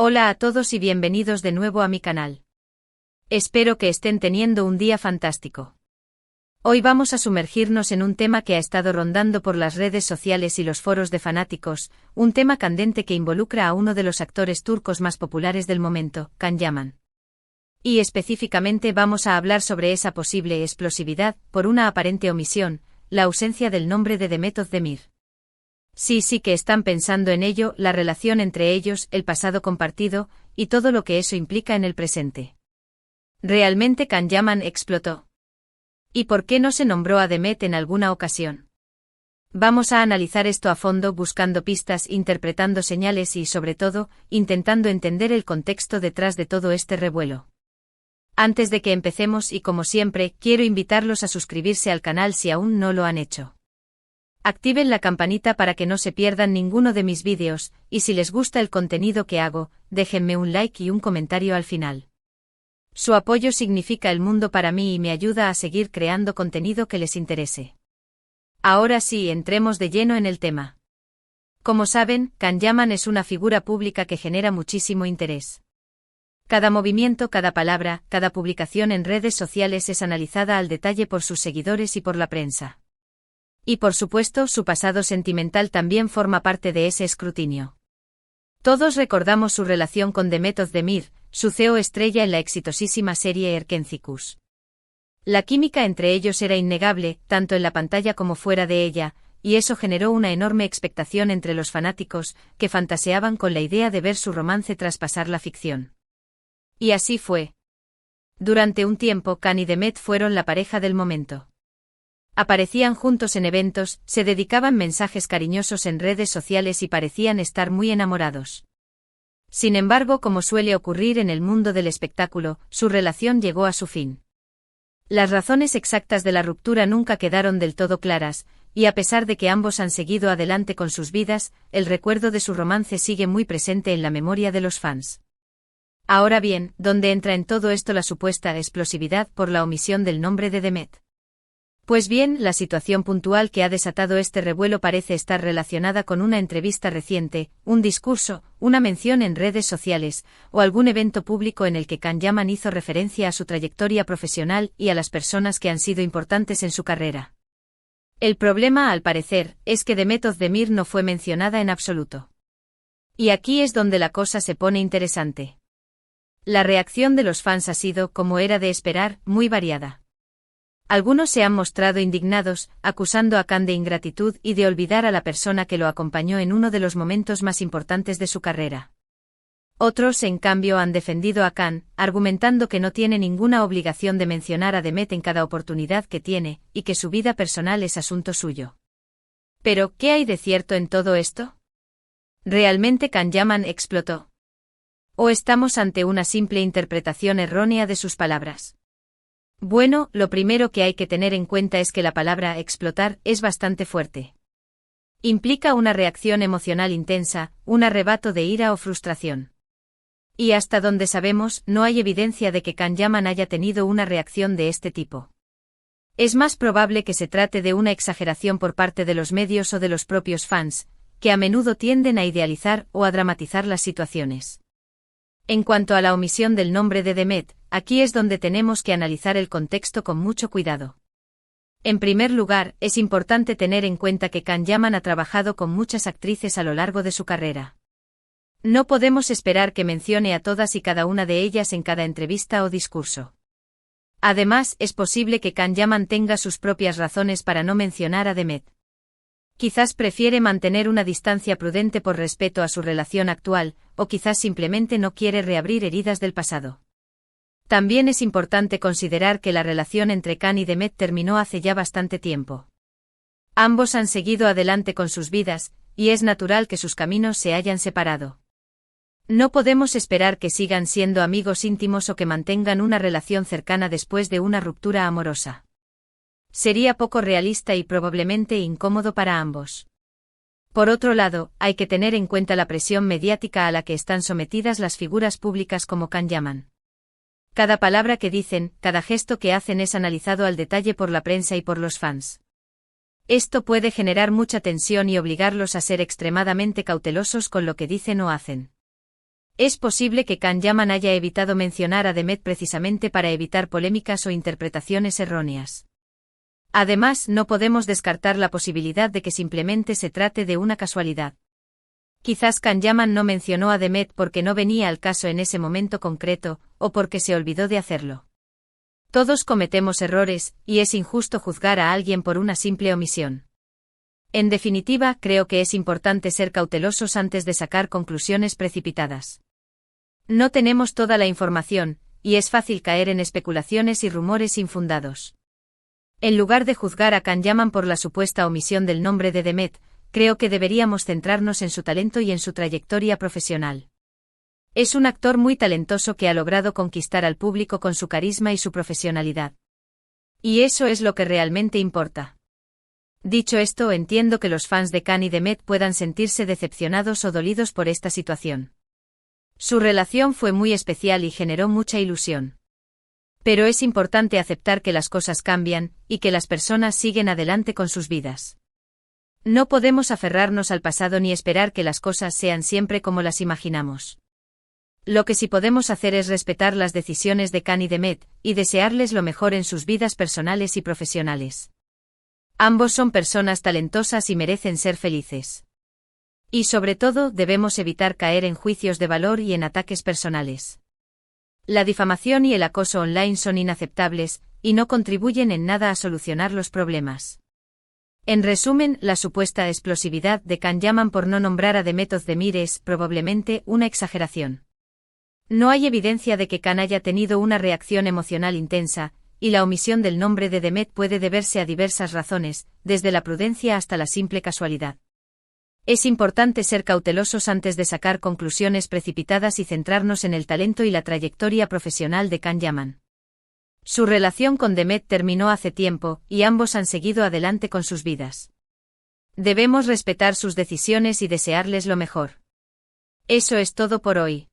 Hola a todos y bienvenidos de nuevo a mi canal. Espero que estén teniendo un día fantástico. Hoy vamos a sumergirnos en un tema que ha estado rondando por las redes sociales y los foros de fanáticos, un tema candente que involucra a uno de los actores turcos más populares del momento, Can Yaman. Y específicamente vamos a hablar sobre esa posible explosividad, por una aparente omisión, la ausencia del nombre de Demet Özdemir. Sí que están pensando en ello, la relación entre ellos, el pasado compartido, y todo lo que eso implica en el presente. ¿Realmente Can Yaman explotó? ¿Y por qué no se nombró a Demet en alguna ocasión? Vamos a analizar esto a fondo buscando pistas, interpretando señales y, sobre todo, intentando entender el contexto detrás de todo este revuelo. Antes de que empecemos y como siempre, quiero invitarlos a suscribirse al canal si aún no lo han hecho. Activen la campanita para que no se pierdan ninguno de mis vídeos, y si les gusta el contenido que hago, déjenme un like y un comentario al final. Su apoyo significa el mundo para mí y me ayuda a seguir creando contenido que les interese. Ahora sí, entremos de lleno en el tema. Como saben, Can Yaman es una figura pública que genera muchísimo interés. Cada movimiento, cada palabra, cada publicación en redes sociales es analizada al detalle por sus seguidores y por la prensa. Y por supuesto, su pasado sentimental también forma parte de ese escrutinio. Todos recordamos su relación con Demet Özdemir, su CEO estrella en la exitosísima serie Erkencikus. La química entre ellos era innegable, tanto en la pantalla como fuera de ella, y eso generó una enorme expectación entre los fanáticos, que fantaseaban con la idea de ver su romance traspasar la ficción. Y así fue. Durante un tiempo, Can y Demet fueron la pareja del momento. Aparecían juntos en eventos, se dedicaban mensajes cariñosos en redes sociales y parecían estar muy enamorados. Sin embargo, como suele ocurrir en el mundo del espectáculo, su relación llegó a su fin. Las razones exactas de la ruptura nunca quedaron del todo claras, y a pesar de que ambos han seguido adelante con sus vidas, el recuerdo de su romance sigue muy presente en la memoria de los fans. Ahora bien, ¿dónde entra en todo esto la supuesta explosividad por la omisión del nombre de Demet? Pues bien, la situación puntual que ha desatado este revuelo parece estar relacionada con una entrevista reciente, un discurso, una mención en redes sociales, o algún evento público en el que Can Yaman hizo referencia a su trayectoria profesional y a las personas que han sido importantes en su carrera. El problema, al parecer, es que Demet Özdemir no fue mencionada en absoluto. Y aquí es donde la cosa se pone interesante. La reacción de los fans ha sido, como era de esperar, muy variada. Algunos se han mostrado indignados, acusando a Can de ingratitud y de olvidar a la persona que lo acompañó en uno de los momentos más importantes de su carrera. Otros, en cambio, han defendido a Can, argumentando que no tiene ninguna obligación de mencionar a Demet en cada oportunidad que tiene, y que su vida personal es asunto suyo. Pero, ¿qué hay de cierto en todo esto? ¿Realmente Can Yaman explotó? ¿O estamos ante una simple interpretación errónea de sus palabras? Bueno, lo primero que hay que tener en cuenta es que la palabra explotar es bastante fuerte. Implica una reacción emocional intensa, un arrebato de ira o frustración. Y hasta donde sabemos, no hay evidencia de que Can Yaman haya tenido una reacción de este tipo. Es más probable que se trate de una exageración por parte de los medios o de los propios fans, que a menudo tienden a idealizar o a dramatizar las situaciones. En cuanto a la omisión del nombre de Demet, aquí es donde tenemos que analizar el contexto con mucho cuidado. En primer lugar, es importante tener en cuenta que Can Yaman ha trabajado con muchas actrices a lo largo de su carrera. No podemos esperar que mencione a todas y cada una de ellas en cada entrevista o discurso. Además, es posible que Can Yaman tenga sus propias razones para no mencionar a Demet. Quizás prefiere mantener una distancia prudente por respeto a su relación actual, o quizás simplemente no quiere reabrir heridas del pasado. También es importante considerar que la relación entre Can y Demet terminó hace ya bastante tiempo. Ambos han seguido adelante con sus vidas, y es natural que sus caminos se hayan separado. No podemos esperar que sigan siendo amigos íntimos o que mantengan una relación cercana después de una ruptura amorosa. Sería poco realista y probablemente incómodo para ambos. Por otro lado, hay que tener en cuenta la presión mediática a la que están sometidas las figuras públicas como Can Yaman. Cada palabra que dicen, cada gesto que hacen es analizado al detalle por la prensa y por los fans. Esto puede generar mucha tensión y obligarlos a ser extremadamente cautelosos con lo que dicen o hacen. Es posible que Can Yaman haya evitado mencionar a Demet precisamente para evitar polémicas o interpretaciones erróneas. Además, no podemos descartar la posibilidad de que simplemente se trate de una casualidad. Quizás Can Yaman no mencionó a Demet porque no venía al caso en ese momento concreto, o porque se olvidó de hacerlo. Todos cometemos errores, y es injusto juzgar a alguien por una simple omisión. En definitiva, creo que es importante ser cautelosos antes de sacar conclusiones precipitadas. No tenemos toda la información, y es fácil caer en especulaciones y rumores infundados. En lugar de juzgar a Can Yaman por la supuesta omisión del nombre de Demet, creo que deberíamos centrarnos en su talento y en su trayectoria profesional. Es un actor muy talentoso que ha logrado conquistar al público con su carisma y su profesionalidad. Y eso es lo que realmente importa. Dicho esto, entiendo que los fans de Can y Demet puedan sentirse decepcionados o dolidos por esta situación. Su relación fue muy especial y generó mucha ilusión. Pero es importante aceptar que las cosas cambian, y que las personas siguen adelante con sus vidas. No podemos aferrarnos al pasado ni esperar que las cosas sean siempre como las imaginamos. Lo que sí podemos hacer es respetar las decisiones de Can y Demet, y desearles lo mejor en sus vidas personales y profesionales. Ambos son personas talentosas y merecen ser felices. Y sobre todo, debemos evitar caer en juicios de valor y en ataques personales. La difamación y el acoso online son inaceptables, y no contribuyen en nada a solucionar los problemas. En resumen, la supuesta explosividad de Can Yaman por no nombrar a Demet Özdemir es, probablemente, una exageración. No hay evidencia de que Can haya tenido una reacción emocional intensa, y la omisión del nombre de Demet puede deberse a diversas razones, desde la prudencia hasta la simple casualidad. Es importante ser cautelosos antes de sacar conclusiones precipitadas y centrarnos en el talento y la trayectoria profesional de Can Yaman. Su relación con Demet terminó hace tiempo, y ambos han seguido adelante con sus vidas. Debemos respetar sus decisiones y desearles lo mejor. Eso es todo por hoy.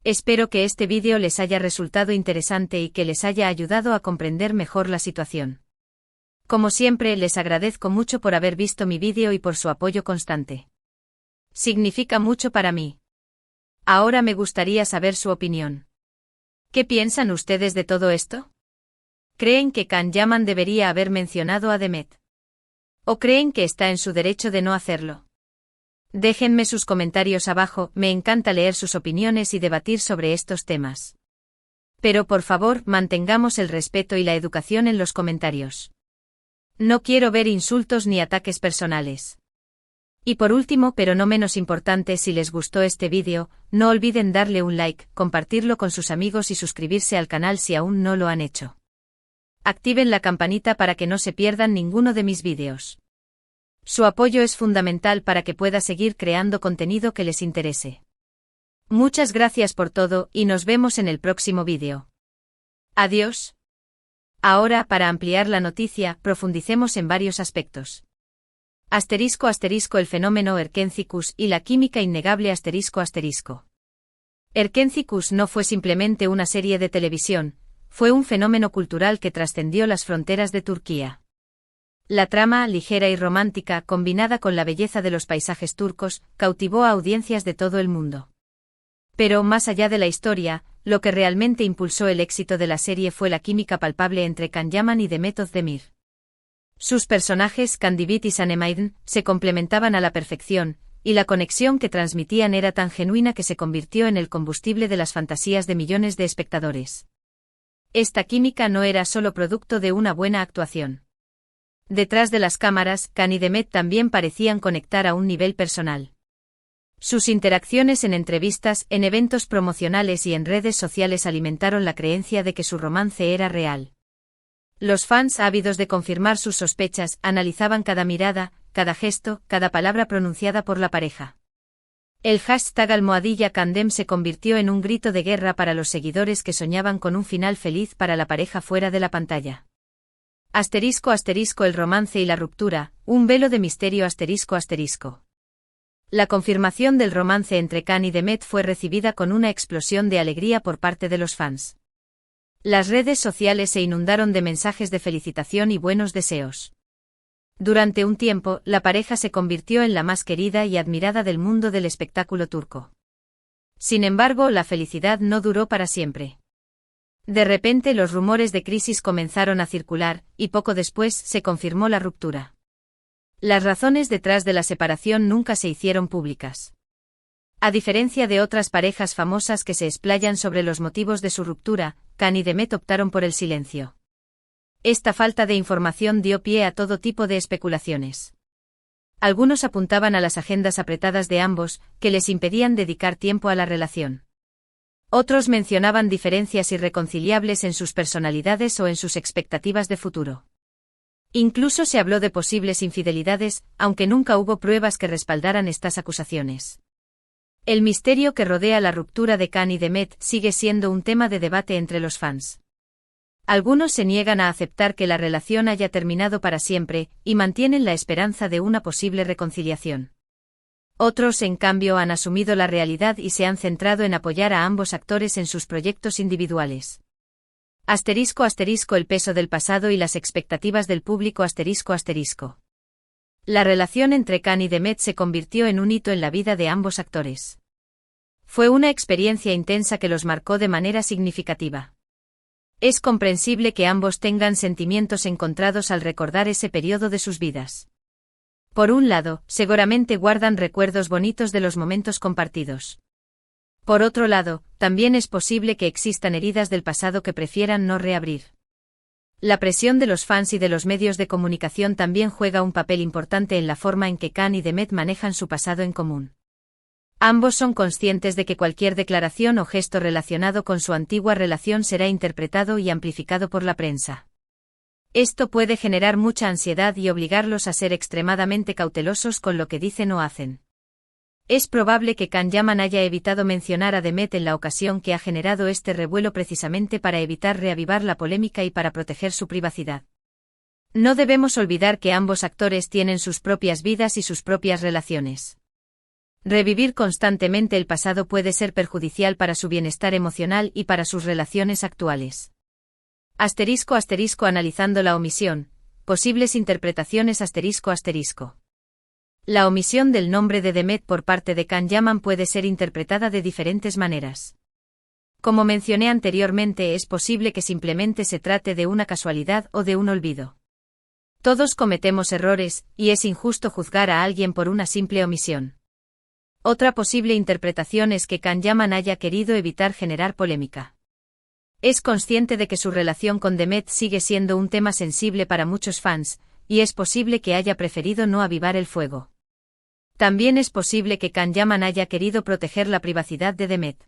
Espero que este vídeo les haya resultado interesante y que les haya ayudado a comprender mejor la situación. Como siempre, les agradezco mucho por haber visto mi vídeo y por su apoyo constante. Significa mucho para mí. Ahora me gustaría saber su opinión. ¿Qué piensan ustedes de todo esto? ¿Creen que Can Yaman debería haber mencionado a Demet? ¿O creen que está en su derecho de no hacerlo? Déjenme sus comentarios abajo, me encanta leer sus opiniones y debatir sobre estos temas. Pero por favor, mantengamos el respeto y la educación en los comentarios. No quiero ver insultos ni ataques personales. Y por último, pero no menos importante, si les gustó este vídeo, no olviden darle un like, compartirlo con sus amigos y suscribirse al canal si aún no lo han hecho. Activen la campanita para que no se pierdan ninguno de mis vídeos. Su apoyo es fundamental para que pueda seguir creando contenido que les interese. Muchas gracias por todo, y nos vemos en el próximo vídeo. Adiós. Ahora, para ampliar la noticia, profundicemos en varios aspectos. *** el fenómeno Erkentzicus y la química innegable ***. Erkentzicus no fue simplemente una serie de televisión, fue un fenómeno cultural que trascendió las fronteras de Turquía. La trama, ligera y romántica, combinada con la belleza de los paisajes turcos, cautivó a audiencias de todo el mundo. Pero, más allá de la historia, lo que realmente impulsó el éxito de la serie fue la química palpable entre Can Yaman y Demet Özdemir. Sus personajes, Candivit y Sanemiden, se complementaban a la perfección, y la conexión que transmitían era tan genuina que se convirtió en el combustible de las fantasías de millones de espectadores. Esta química no era solo producto de una buena actuación. Detrás de las cámaras, Can y Demet también parecían conectar a un nivel personal. Sus interacciones en entrevistas, en eventos promocionales y en redes sociales alimentaron la creencia de que su romance era real. Los fans, ávidos de confirmar sus sospechas, analizaban cada mirada, cada gesto, cada palabra pronunciada por la pareja. El hashtag #Candem se convirtió en un grito de guerra para los seguidores que soñaban con un final feliz para la pareja fuera de la pantalla. *** el romance y la ruptura, un velo de misterio ***. La confirmación del romance entre Can y Demet fue recibida con una explosión de alegría por parte de los fans. Las redes sociales se inundaron de mensajes de felicitación y buenos deseos. Durante un tiempo, la pareja se convirtió en la más querida y admirada del mundo del espectáculo turco. Sin embargo, la felicidad no duró para siempre. De repente los rumores de crisis comenzaron a circular, y poco después se confirmó la ruptura. Las razones detrás de la separación nunca se hicieron públicas. A diferencia de otras parejas famosas que se explayan sobre los motivos de su ruptura, Khan y Demet optaron por el silencio. Esta falta de información dio pie a todo tipo de especulaciones. Algunos apuntaban a las agendas apretadas de ambos, que les impedían dedicar tiempo a la relación. Otros mencionaban diferencias irreconciliables en sus personalidades o en sus expectativas de futuro. Incluso se habló de posibles infidelidades, aunque nunca hubo pruebas que respaldaran estas acusaciones. El misterio que rodea la ruptura de Khan y Demet sigue siendo un tema de debate entre los fans. Algunos se niegan a aceptar que la relación haya terminado para siempre, y mantienen la esperanza de una posible reconciliación. Otros, en cambio, han asumido la realidad y se han centrado en apoyar a ambos actores en sus proyectos individuales. *** El peso del pasado y las expectativas del público. *** La relación entre Khan y Demet se convirtió en un hito en la vida de ambos actores. Fue una experiencia intensa que los marcó de manera significativa. Es comprensible que ambos tengan sentimientos encontrados al recordar ese periodo de sus vidas. Por un lado, seguramente guardan recuerdos bonitos de los momentos compartidos. Por otro lado, también es posible que existan heridas del pasado que prefieran no reabrir. La presión de los fans y de los medios de comunicación también juega un papel importante en la forma en que Khan y Demet manejan su pasado en común. Ambos son conscientes de que cualquier declaración o gesto relacionado con su antigua relación será interpretado y amplificado por la prensa. Esto puede generar mucha ansiedad y obligarlos a ser extremadamente cautelosos con lo que dicen o hacen. Es probable que Khan Yaman haya evitado mencionar a Demet en la ocasión que ha generado este revuelo precisamente para evitar reavivar la polémica y para proteger su privacidad. No debemos olvidar que ambos actores tienen sus propias vidas y sus propias relaciones. Revivir constantemente el pasado puede ser perjudicial para su bienestar emocional y para sus relaciones actuales. *** Analizando la omisión, posibles interpretaciones. *** La omisión del nombre de Demet por parte de Khan Yaman puede ser interpretada de diferentes maneras. Como mencioné anteriormente, es posible que simplemente se trate de una casualidad o de un olvido. Todos cometemos errores, y es injusto juzgar a alguien por una simple omisión. Otra posible interpretación es que Khan Yaman haya querido evitar generar polémica. Es consciente de que su relación con Demet sigue siendo un tema sensible para muchos fans, y es posible que haya preferido no avivar el fuego. También es posible que Khan Yaman haya querido proteger la privacidad de Demet.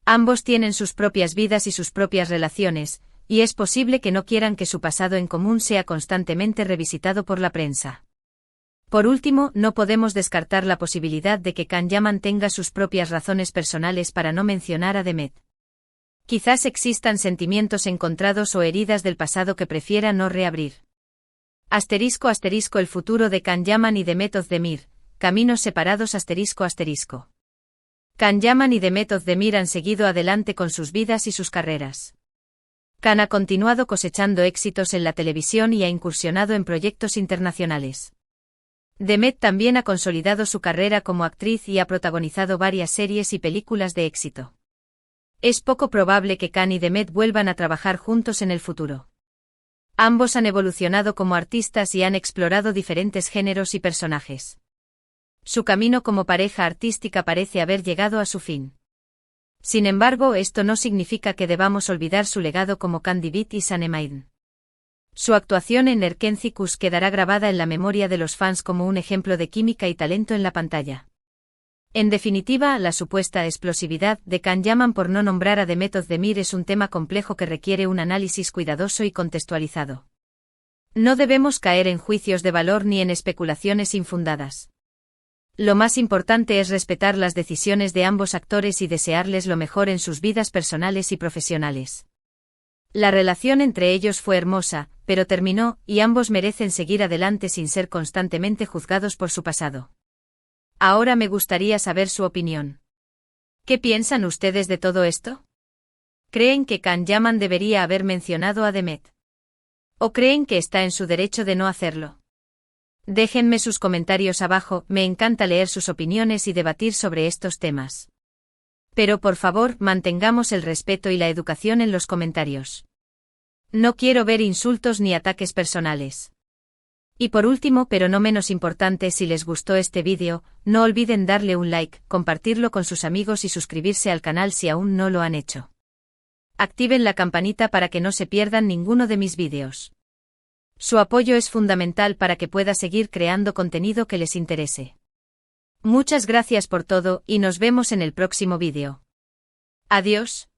Ambos tienen sus propias vidas y sus propias relaciones, y es posible que no quieran que su pasado en común sea constantemente revisitado por la prensa. Por último, no podemos descartar la posibilidad de que Khan Yaman tenga sus propias razones personales para no mencionar a Demet. Quizás existan sentimientos encontrados o heridas del pasado que prefiera no reabrir. *** El futuro de Khan Yaman y Demet Özdemir, caminos separados. *** Khan Yaman y Demet Özdemir han seguido adelante con sus vidas y sus carreras. Khan ha continuado cosechando éxitos en la televisión y ha incursionado en proyectos internacionales. Demet también ha consolidado su carrera como actriz y ha protagonizado varias series y películas de éxito. Es poco probable que Khan y Demet vuelvan a trabajar juntos en el futuro. Ambos han evolucionado como artistas y han explorado diferentes géneros y personajes. Su camino como pareja artística parece haber llegado a su fin. Sin embargo, esto no significa que debamos olvidar su legado como Khan Divit y Sanemaiden. Su actuación en Erkencikus quedará grabada en la memoria de los fans como un ejemplo de química y talento en la pantalla. En definitiva, la supuesta explosividad de Khan Yaman por no nombrar a Demet Özdemir es un tema complejo que requiere un análisis cuidadoso y contextualizado. No debemos caer en juicios de valor ni en especulaciones infundadas. Lo más importante es respetar las decisiones de ambos actores y desearles lo mejor en sus vidas personales y profesionales. La relación entre ellos fue hermosa, pero terminó, y ambos merecen seguir adelante sin ser constantemente juzgados por su pasado. Ahora me gustaría saber su opinión. ¿Qué piensan ustedes de todo esto? ¿Creen que Khan Yaman debería haber mencionado a Demet? ¿O creen que está en su derecho de no hacerlo? Déjenme sus comentarios abajo, me encanta leer sus opiniones y debatir sobre estos temas. Pero por favor, mantengamos el respeto y la educación en los comentarios. No quiero ver insultos ni ataques personales. Y por último, pero no menos importante, si les gustó este vídeo, no olviden darle un like, compartirlo con sus amigos y suscribirse al canal si aún no lo han hecho. Activen la campanita para que no se pierdan ninguno de mis vídeos. Su apoyo es fundamental para que pueda seguir creando contenido que les interese. Muchas gracias por todo y nos vemos en el próximo vídeo. Adiós.